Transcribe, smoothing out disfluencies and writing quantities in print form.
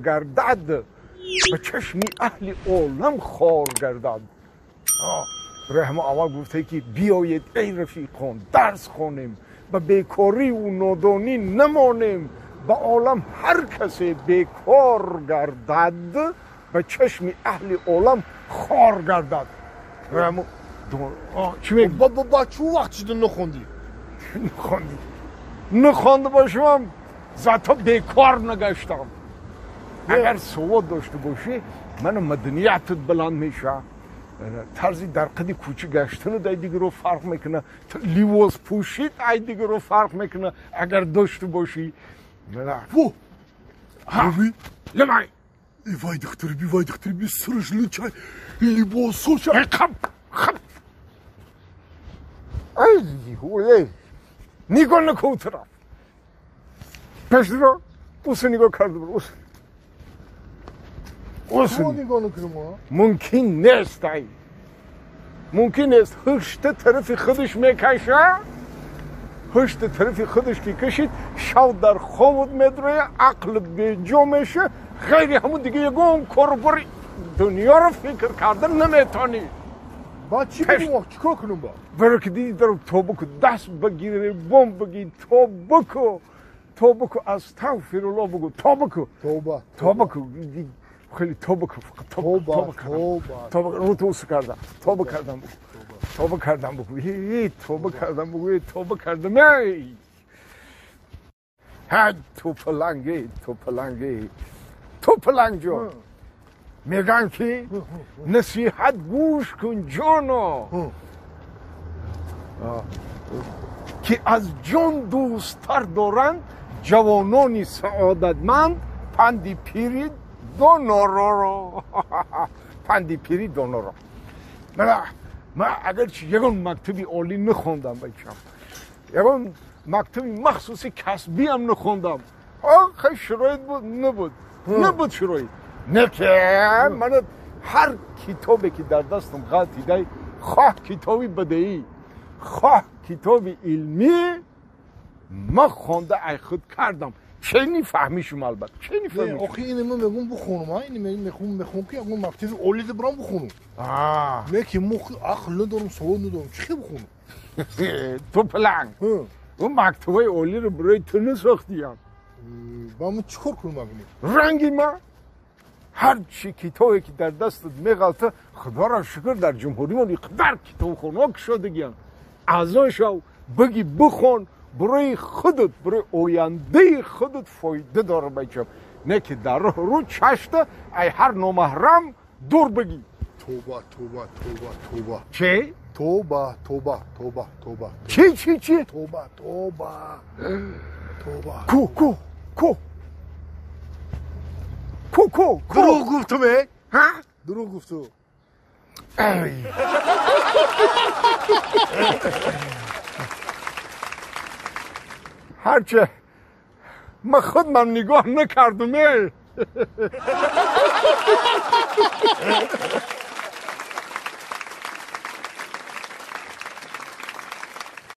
گردد به چشم اهل عالم خار گردد. رحم اول گفته که بیایید ای رفیقان درس خوانیم به بیکاری و نادانی نمانیم، به عالم هر کسی بیکار گردد به چشم اهل عالم خار گردد. رحم چی میگی؟ با چه وقت شده نخوندی؟ نخوانده باشم ذاتا بیکار نگشتم. اگر سواد داشته باشی من مدنیتت بلند میشه. طرزی در قد کوچه گشتن دای دیگه رو فرق میکنه، لباس پوشید ای دیگه رو فرق میکنه اگر داشته باشی. وو روی لمای وای دختر بی سرش لچای لباسوش خب ای دیگه نگاه نکن طرف پشت رو اوسه نگاه کرده برو اوسه نگاه نکنم ممکن نیست ای ممکن نیست هشت طرف خودش میکشه، هشت طرف خودش که کشید شو در خواب میدره، عقل بیجا میشه، غیر همون دیگه یگون کاربری دنیا رو فکر کردن نمیتونی. با چی بگم چیکار کنم با؟ برای که دیدی در توبه که دست بگیره بم بگی توبه که از استغفرالله بگو توبه که خیلی توبه که توبه رو توسه کردم توبه کردم بگو توبه کردم ای هد تو پلنگ جان میگن که نصیحت گوش کن جانا که از جان دوستتر دارند جوانانی سعادتمند پندی پیری دونارا پندی پیری دونارا. من اگرچه یگان مکتبی عالی نخوندم بچم، یگان مکتبی مخصوصی کسبی هم نخوندم، خیلی شرایط بود نبود شرایط نه که من هر کتابی که در دستم غلطیده، خواه کتابی بدهی خواه کتابی علمی ما خونده ای خود کردم. چه فهمیشم البته چه نفهمیشم. آخه اینو من میگم بخونم، اینو میخونم که اون مکتب عالی برام بخونم. نه که مخ عقل ندارم سواد ندارم چی بخونم. تو پلنگ اون مکتبای عالی رو برای تو نساختیم. با من چیکار کنم اگه رنگی ما هر چی کتابی که در دستت میغلطه خدا را شکر در جمهوری ما در کتاب خونک شدگیم اعضاشو بگی بخون برای خودت برای آینده خودت فایده داره بچم، نه که در رو چشته ای هر نامحرم دور بگی. توبه چه؟ توبه چی؟ توبه کو دروغ گفتم ها؟ دروغ گفتم. هرچه من خودم نگاه نکردم